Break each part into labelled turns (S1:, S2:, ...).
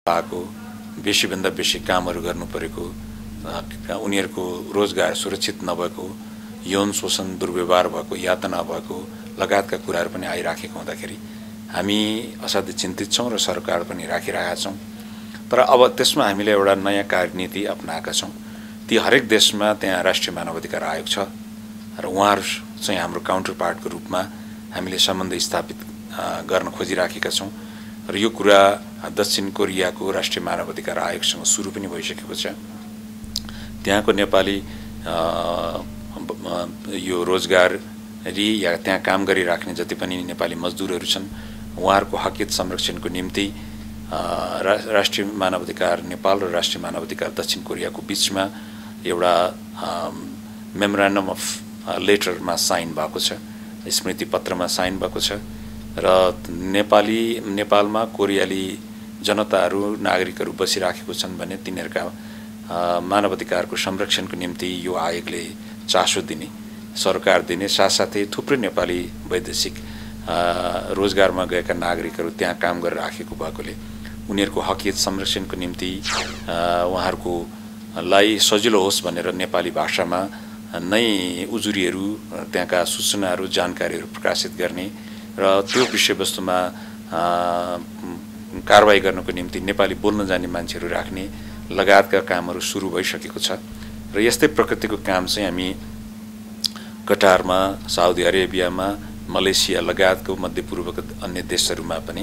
S1: पाएको, बेसीभन्दा बेसी कामहरू गर्नु परेको, उनीहरूको रोजगार सुरक्षित नभएको, यौन शोषण दुर्व्यवहार भएको, यातना भएको लगायतका कुराहरू पनि आइराखेको हुँदाखेरि हामी असाध्यै चिन्तित छौँ र सरकार पनि राखिरहेका छौँ। तर अब त्यसमा हामीले एउटा नयाँ कार्यनीति अपनाएका छौँ। ती हरेक देशमा त्यहाँ राष्ट्रिय मानवाधिकार आयोग छ र उहाँहरू चाहिँ हाम्रो काउन्टर पार्टको रूपमा हामीले सम्बन्ध स्थापित गर्न खोजिराखेका छौँ र यो कुरा दक्षिण कोरियाको राष्ट्रिय मानवाधिकार आयोगसँग सुरु पनि भइसकेको छ। त्यहाँको नेपाली यो रोजगारी या त्यहाँ काम गरिराख्ने जति पनि नेपाली मजदुरहरू छन् उहाँहरूको हकियत संरक्षणको निम्ति राष्ट्रिय मानवाधिकार नेपाल र राष्ट्रिय मानवाधिकार दक्षिण कोरियाको बीचमा एउटा मेमोरेन्डम अफ लेटरमा साइन भएको छ, स्मृति पत्रमा साइन भएको छ र नेपालमा कोरियाली जनताहरू नागरिकहरू बसिराखेको छन् भने तिनीहरूका मानवाधिकारको संरक्षणको निम्ति यो आयोगले चासो दिने, सरकार दिने, साथसाथै थुप्रै नेपाली वैदेशिक रोजगारमा गएका नागरिकहरू त्यहाँ काम गरेर राखेको भएकोले उनीहरूको हकियत संरक्षणको निम्ति उहाँहरूकोलाई सजिलो होस् भनेर नेपाली भाषामा नै उजुरीहरू, त्यहाँका सूचनाहरू, जानकारीहरू प्रकाशित गर्ने र त्यो विषयवस्तुमा कारबाही गर्नको निम्ति नेपाली बोल्न जाने मान्छेहरू राख्ने लगायतका कामहरू सुरु भइसकेको छ र यस्तै प्रकृतिको काम चाहिँ हामी कटारमा, साउदी अरेबियामा, मलेसिया लगायतको मध्यपूर्वका अन्य देशहरूमा पनि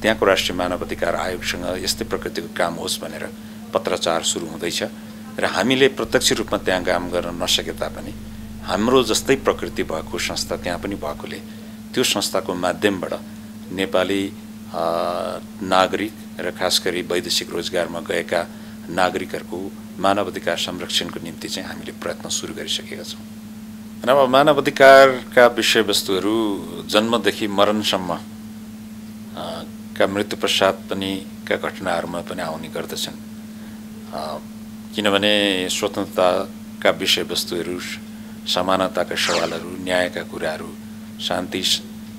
S1: त्यहाँको राष्ट्रिय मानवाधिकार आयोगसँग यस्तै प्रकृतिको काम होस् भनेर पत्राचार सुरु हुँदैछ र हामीले प्रत्यक्ष रूपमा त्यहाँ काम गर्न नसके तापनि हाम्रो जस्तै प्रकृति भएको संस्था त्यहाँ पनि भएकोले त्यो संस्थाको माध्यमबाट नेपाली नागरिक र खास गरी वैदेशिक रोजगारमा गएका नागरिकहरूको मानवाधिकार संरक्षणको निम्ति चाहिँ हामीले प्रयत्न सुरु गरिसकेका छौँ। र अब मानवाधिकारका विषयवस्तुहरू जन्मदेखि मरणसम्म का मृत्यु पश्चात पनि का घटनाहरूमा पनि आउने गर्दछन्, किनभने स्वतन्त्रताका विषयवस्तुहरू, समानताका सवालहरू, न्यायका कुराहरू, शान्ति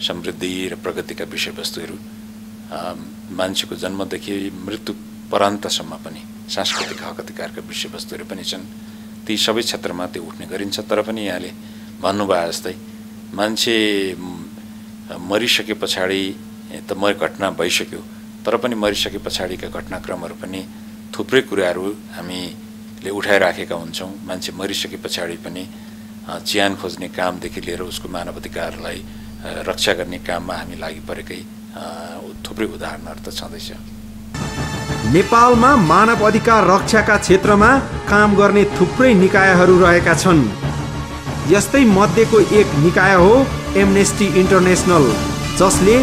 S1: समृद्धि र प्रगतिका विषयवस्तुहरू मान्छेको जन्मदेखि मृत्यु पर्यन्तसम्म पनि सांस्कृतिक हक अधिकारका विषयवस्तुहरू पनि छन्। ती सबै क्षेत्रमा त्यो उठ्ने गरिन्छ। तर पनि यहाँले भन्नुभयो जस्तै मान्छे मरिसके पछाडि त घटना भइसक्यो, तर पनि मरिसके पछाडिका घटनाक्रमहरू पनि थुप्रै कुराहरू हामीले उठाइराखेका हुन्छौँ। मान्छे मरिसके पछाडि पनि च्यान खोज्ने कामदेखि लिएर उसको मानवाधिकारलाई रक्षा गर्ने काममा हामी लागि परेकै थुप्रै उदाहरणहरू त छँदैछ।
S2: नेपालमा मानव अधिकार रक्षाका क्षेत्रमा काम गर्ने थुप्रै निकायहरू रहेका छन्। यस्तै मध्येको एक निकाय हो एमनेस्टी इन्टरनेसनल, जसले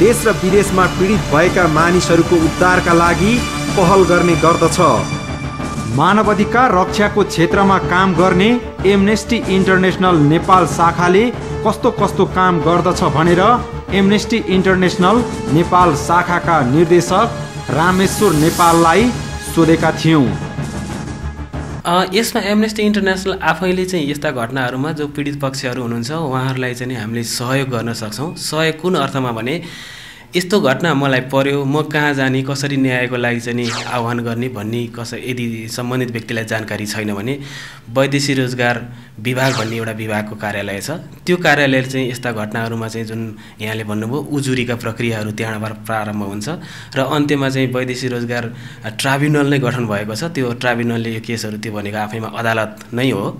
S2: देश र विदेशमा पीडित भएका मानिसहरूको उद्धारका लागि पहल गर्ने गर्दछ। मानव अधिकार रक्षाको क्षेत्रमा काम गर्ने एमनेस्टी इन्टरनेसनल नेपाल शाखाले कस्तो कस्तो काम गर्दछ भनेर एमनेस्टी इन्टरनेसनल नेपाल शाखाका निर्देशक रामेश्वर नेपाललाई सोधेका थियौँ।
S3: यसमा एमनेस्टी इन्टरनेसनल आफैले चाहिँ यस्ता घटनाहरूमा जो पीडित पक्षहरू हुनुहुन्छ उहाँहरूलाई चाहिँ हामीले सहयोग गर्न सक्छौँ। सहयोग कुन अर्थमा भने यस्तो घटना मलाई पर्यो, म कहाँ जाने, कसरी न्यायको लागि चाहिँ आह्वान गर्ने भन्ने यदि सम्बन्धित व्यक्तिलाई जानकारी छैन भने वैदेशिक रोजगार विभाग भन्ने एउटा विभागको कार्यालय छ। त्यो कार्यालयले चाहिँ यस्ता घटनाहरूमा चाहिँ जुन यहाँले भन्नुभयो उजुरीका प्रक्रियाहरू त्यहाँबाट प्रारम्भ हुन्छ र अन्त्यमा चाहिँ वैदेशिक रोजगार ट्राइब्युनल नै गठन भएको छ। त्यो ट्राइब्युनलले यो केसहरू त्यो भनेको आफैमा अदालत नै हो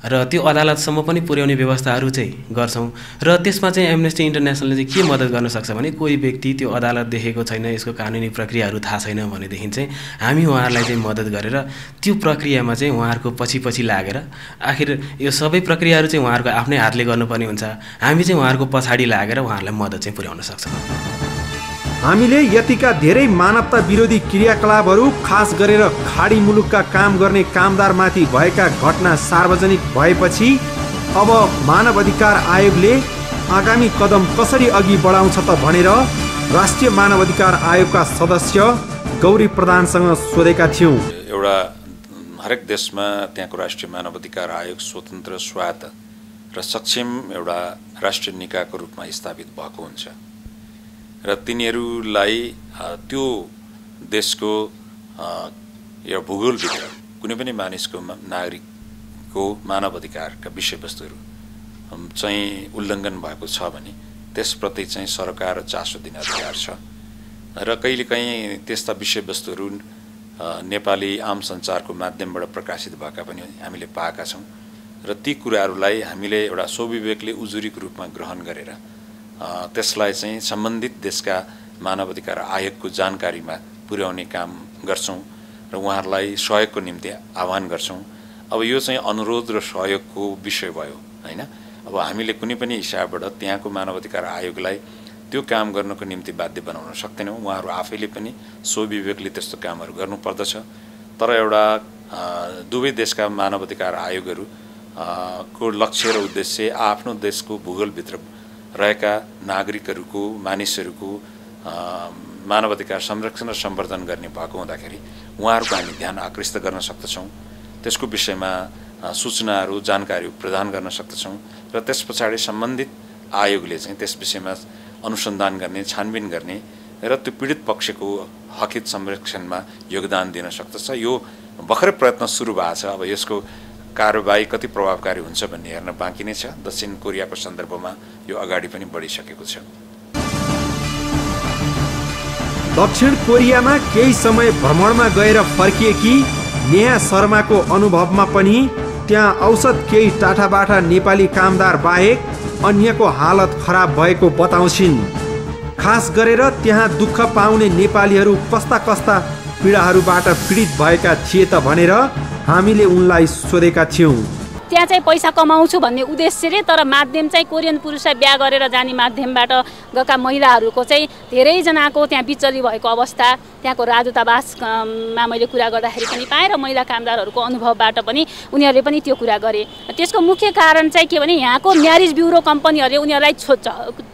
S3: र त्यो अदालतसम्म पनि पुर्याउने व्यवस्थाहरू चाहिँ गर्छौँ। र त्यसमा चाहिँ एमनेस्टी इन्टरनेसनलले चाहिँ के मद्दत गर्न सक्छ भने कोही व्यक्ति त्यो अदालत देखेको छैन, यसको कानुनी प्रक्रियाहरू थाहा छैन भनेदेखि चाहिँ हामी उहाँहरूलाई चाहिँ मद्दत गरेर त्यो प्रक्रियामा चाहिँ उहाँहरूको पछि लागेर आखिर यो सबै प्रक्रियाहरू चाहिँ उहाँहरूको आफ्नै हातले गर्नुपर्ने हुन्छ। हामी चाहिँ उहाँहरूको पछाडि लागेर उहाँहरूलाई मद्दत चाहिँ पुर्याउन सक्छौँ।
S2: हामीले यतिका धेरै मानवता विरोधी क्रियाकलापहरू खास गरेर खाडी मुलुकका काम गर्ने कामदारमाथि भएका घटना सार्वजनिक भएपछि अब मानव अधिकार आयोगले आगामी कदम कसरी अघि बढाउँछ त भनेर राष्ट्रिय मानव अधिकार आयोगका सदस्य गौरी प्रधानसँग सोधेका थियौँ।
S1: एउटा हरेक देशमा त्यहाँको राष्ट्रिय मानव अधिकार आयोग स्वतन्त्र, स्वायत्त र सक्षम एउटा राष्ट्रिय निकायको रूपमा स्थापित भएको हुन्छ र तिनीहरूलाई त्यो देशको यो भूगोलभित्र कुनै पनि मानिसको नागरिकको मानव अधिकारका विषयवस्तुहरू चाहिँ उल्लङ्घन भएको छ भने त्यसप्रति चाहिँ सरकार चासो दिने अधिकार छ र कहिलेकाहीँ त्यस्ता विषयवस्तुहरू नेपाली आम सञ्चारको माध्यमबाट प्रकाशित भएका पनि हामीले पाएका छौँ र ती कुराहरूलाई हामीले एउटा स्वविवेकले उजुरीको रूपमा ग्रहण गरेर त्यसलाई चाहिँ सम्बन्धित देशका मानव अधिकार आयोगको जानकारीमा पुर्याउने काम गर्छौँ र उहाँहरूलाई सहयोगको निम्ति आह्वान गर्छौँ। अब यो चाहिँ अनुरोध र सहयोगको विषय भयो हैन। अब हामीले कुनै पनि हिसाबबाट त्यहाँको मानव अधिकार आयोगलाई त्यो काम गर्नको निम्ति बाध्य बनाउन सक्दैनौँ। उहाँहरू आफैले पनि स्वविवेकले त्यस्तो कामहरू गर्नुपर्दछ। तर एउटा दुवै देशका मानव अधिकार आयोगहरू को लक्ष्य र उद्देश्य आफ्नो देशको भूगोलभित्र रहेका नागरिकहरूको मानिसहरूको मानव अधिकार संरक्षण र सम्वर्धन गर्ने भएको हुँदाखेरि उहाँहरूको हामी ध्यान आकृष्ट गर्न सक्दछौँ। त्यसको विषयमा सूचनाहरू जानकारी प्रदान गर्न सक्दछौँ र त्यस पछाडि सम्बन्धित आयोगले चाहिँ त्यस विषयमा अनुसन्धान गर्ने छानबिन गर्ने र त्यो पीडित पक्षको हकित संरक्षणमा योगदान दिन सक्दछ। यो भर्खरै प्रयत्न सुरु भएको छ। अब यसको कारबाही कति प्रभावकारी हुन्छ भन्ने हेर्न बाँकी नै छ। दक्षिण कोरियाको सन्दर्भमा यो अगाडि पनि बढिसकेको छ।
S2: दक्षिण कोरियामा केही समय भ्रमणमा गएर फर्किएकी नेहा शर्माको अनुभवमा पनि त्यहाँ औसत केही टाठाबाठा नेपाली कामदार बाहेक अन्यको हालत खराब भएको बताउँछिन्। खास गरेर त्यहाँ दुःख पाउने नेपालीहरू कस्ता कस्ता पीडाहरूबाट पीडित भएका थिए त भनेर हामीले उनलाई सोधेका थियौँ।
S4: त्यहाँ चाहिँ पैसा कमाउँछु भन्ने उद्देश्यले तर माध्यम चाहिँ कोरियन पुरुषलाई बिहा गरेर जाने माध्यमबाट गएका महिलाहरूको चाहिँ धेरैजनाको त्यहाँ बिचली भएको अवस्था त्यहाँको राजदूतावासमा मैले कुरा गर्दाखेरि पनि पाएँ र महिला कामदारहरूको अनुभवबाट पनि उनीहरूले पनि त्यो कुरा गरे। त्यसको मुख्य कारण चाहिँ के भने यहाँको म्यारिज ब्युरो कम्पनीहरूले उनीहरूलाई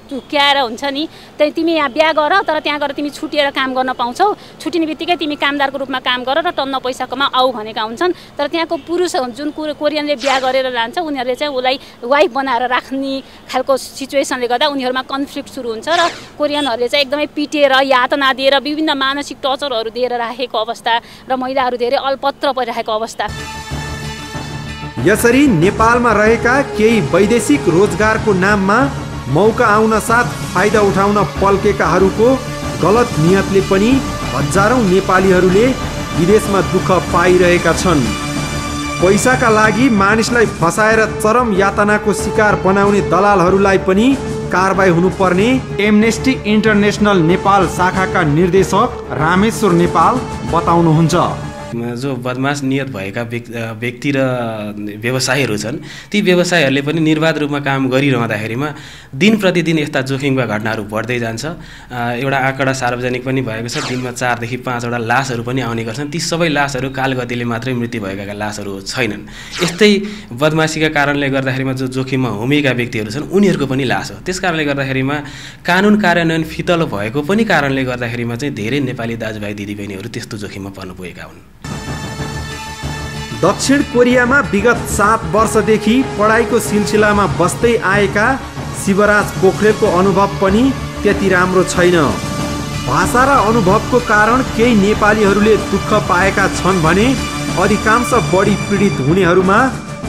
S4: झुक्क्याएर हुन्छ नि त्यही तिमी यहाँ बिहा गर तर त्यहाँ गएर तिमी छुटिएर काम गर्न पाउँछौ, छुटिने बित्तिकै तिमी कामदारको रूपमा काम गर र टन्न पैसा कमा आऊ भनेका हुन्छन्। तर त्यहाँको पुरुष जुन कोरियनले बिहा गरेर जान्छ उनीहरूले चाहिँ उसलाई वाइफ बनाएर राख्ने खालको सिचुएसनले गर्दा उनीहरूमा कन्फ्लिक्ट सुरु हुन्छ र कोरियनहरूले चाहिँ एकदमै पिटेर यातना दिएर विभिन्न मानसिक टर्चरहरू दिएर राखेको अवस्था र महिलाहरू धेरै अल्पत्र परिरहेको अवस्था।
S2: यसरी नेपालमा रहेका केही वैदेशिक रोजगारको नाममा मौका आउन साथ फाइदा उठाउन पल्केकाहरूको गलत नियतले पनि हजारौं नेपालीहरूले विदेशमा दुःख पाइरहेका छन्। पैसाका लागि मानिसलाई फसाएर चरम यातनाको शिकार बनाउने दलालहरूलाई पनि कारबाही हुनुपर्ने एमनेस्टी इन्टरनेसनल नेपाल शाखाका निर्देशक रामेश्वर नेपाल बताउनुहुन्छ।
S3: जो बदमाश नियत भएका व्यक्ति र व्यवसायीहरू छन् ती व्यवसायीहरूले पनि निर्वाध रूपमा काम गरिरहँदाखेरिमा दिन प्रतिदिन यस्ता जोखिमका घटनाहरू बढ्दै जान्छ। एउटा आँकडा सार्वजनिक पनि भएको छ, दिनमा 4 देखि 5 वटा लासहरू पनि आउने गर्छन्। ती सबै लासहरू कालगतिले मात्रै मृत्यु भएका लासहरू छैनन्। यस्तै बदमाशीका कारणले गर्दाखेरिमा जो जोखिममा होमिएका व्यक्तिहरू छन् उनीहरूको पनि लास हो। त्यस कारणले गर्दाखेरिमा कानुन कार्यान्वयन फितलो भएको पनि कारणले गर्दाखेरिमा चाहिँ धेरै नेपाली दाजुभाइ दिदीबहिनीहरू त्यस्तो जोखिममा पर्नु पुगेका हुन्।
S2: दक्षिण कोरियामा विगत 7 वर्षदेखि पढाइको सिलसिलामा बस्दै आएका शिवराज पोखरेलको अनुभव पनि त्यति राम्रो छैन। भाषा र अनुभवको कारण केही नेपालीहरूले दुःख पाएका छन् भने अधिकांश बढी पीडित हुनेहरूमा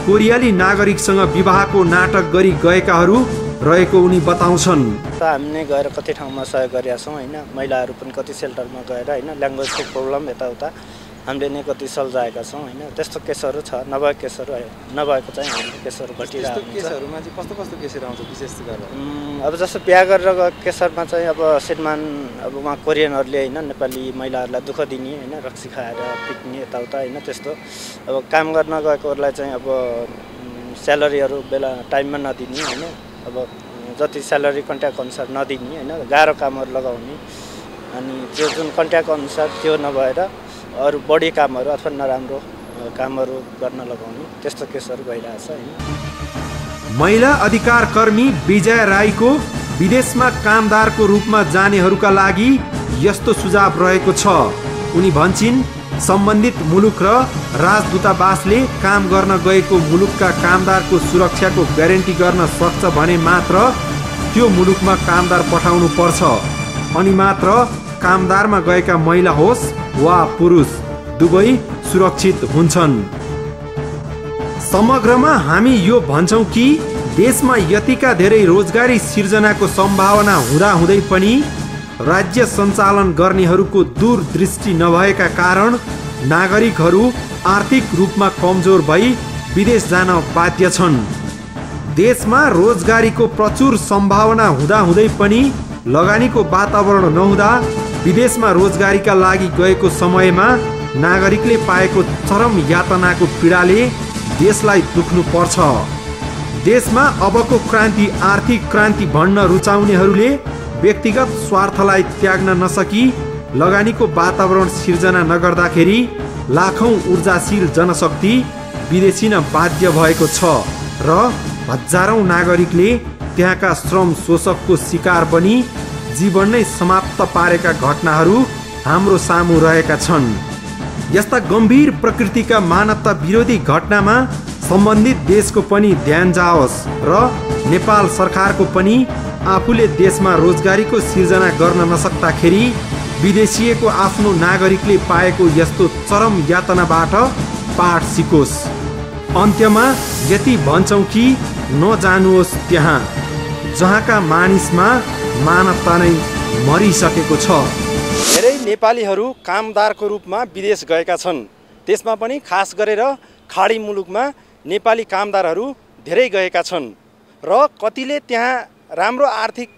S2: कोरियाली नागरिकसँग विवाहको नाटक गरी गएकाहरू रहेको उनी बताउँछन्।
S5: हामीले गएर कति ठाउँमा सहयोग गरेका छौँ हैन, महिलाहरू पनि कति सेल्टरमा गएर हैन ल्याङ्ग्वेजको प्रब्लम यताउता हामीले नै कति सल्झाएका छौँ हैन। त्यस्तो केसहरू छ, नभएको केसहरू नभएको चाहिँ हामीले केसहरू घटिरहेको हुन्छ।
S6: केसहरूमा चाहिँ कस्तो कस्तो केसहरू आउँछ विशेष गरेर?
S5: अब जस्तो बिहा गरेर गएको केसरमा चाहिँ अब श्रीमान अब उहाँ कोरियनहरूले हैन नेपाली महिलाहरूलाई दुःख दिने हैन, रक्सी खाएर पिट्ने यताउता हैन। त्यस्तो अब काम गर्न गएकोहरूलाई चाहिँ अब स्यालेरीहरू बेला टाइममा नदिने हैन, अब जति स्यालेरी कन्ट्याक्ट अनुसार नदिने हैन, गाह्रो कामहरू लगाउने अनि त्यो जुन कन्ट्याक्ट अनुसार त्यो नभएर अरू बढी कामहरू अथवा नराम्रो कामहरू गर्न लगाउने त्यस्तो केसहरू भइरहेछ हैन।
S2: महिला अधिकार कर्मी विजय राईको विदेशमा कामदारको रूपमा जानेहरूका लागि यस्तो सुझाव रहेको छ। उनी भन्छिन् सम्बन्धित मुलुक र राजदूतावासले काम गर्न गएको मुलुकका कामदारको सुरक्षाको ग्यारेन्टी गर्न सक्छ भने मात्र त्यो मुलुकमा कामदार पठाउनु पर्छ अनि मात्र कामदारमा गएका महिला होस् वा पुरुष दुवै सुरक्षित हुन्छन्। समग्रमा हामी यो भन्छौँ कि देशमा यतिका धेरै रोजगारी सिर्जनाको सम्भावना हुँदाहुँदै पनि राज्य सञ्चालन गर्नेहरूको दूरदृष्टि नभएका कारण नागरिकहरू आर्थिक रूपमा कमजोर भई विदेश जान बाध्य छन्। देशमा रोजगारीको प्रचुर सम्भावना हुँदाहुँदै पनि लगानीको वातावरण नहुँदा विदेशमा रोजगारीका लागि गएको समयमा नागरिकले पाएको चरम यातनाको पीडाले देशलाई दुख्नु पर्छ। देशमा अबको क्रान्ति आर्थिक क्रान्ति भन्न रुचाउनेहरूले व्यक्तिगत स्वार्थलाई त्याग्न नसकी लगानीको वातावरण सिर्जना नगर्दाखेरि लाखौं ऊर्जाशील जनशक्ति विदेशिन बाध्य भएको छ र हजारौं नागरिकले त्यहाँका श्रम शोषकको शिकार बनी जीवन नै समाप्त पारेका घटनाहरू हाम्रो सामु रहेका छन्। यस्ता गम्भीर प्रकृतिका मानवता विरोधी घटनामा सम्बन्धित देशको पनि ध्यान जाओस् र नेपाल सरकारको पनि आफूले देशमा रोजगारीको सिर्जना गर्न नसक्दाखेरि विदेशिएको आफ्नो नागरिकले पाएको यस्तो चरम यातनाबाट पाठ सिकोस्। अन्त्यमा यति भन्छौँ कि नजानुहोस् त्यहाँ जहाँका मानिसमा मानवता नै मरिसकेको छ।
S7: धेरै नेपालीहरू कामदारको रूपमा विदेश गएका छन्। त्यसमा पनि खास गरेर खाडी मुलुकमा नेपाली कामदारहरू धेरै गएका छन् र कतिले त्यहाँ राम्रो आर्थिक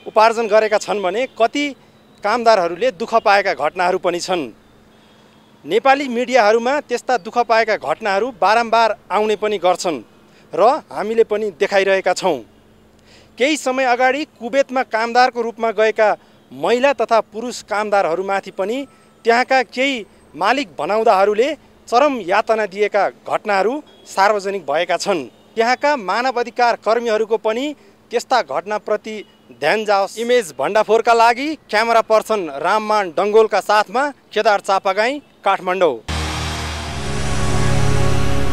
S7: उपार्जन गरेका छन् भने कति कामदारहरूले दुःख पाएका घटनाहरू पनि छन्। नेपाली मिडियाहरूमा त्यस्ता दुःख पाएका घटनाहरू बारम्बार आउने पनि गर्छन् र हामीले पनि देखाइरहेका छौँ। केही समय अगाडि कुवेतमा कामदारको रूपमा गएका महिला तथा पुरुष कामदारहरूमाथि पनि त्यहाँका केही मालिक भनाउँदाहरूले चरम यातना दिएका घटनाहरू सार्वजनिक भएका छन्। त्यहाँका मानव अधिकार कर्मीहरूको पनि त्यस्ता घटनाप्रति ध्यान जाओस्। इमेज भण्डाफोरका लागि क्यामेरा पर्सन राममान डङ्गोलका साथमा केदार चापागाई, काठमाडौँ।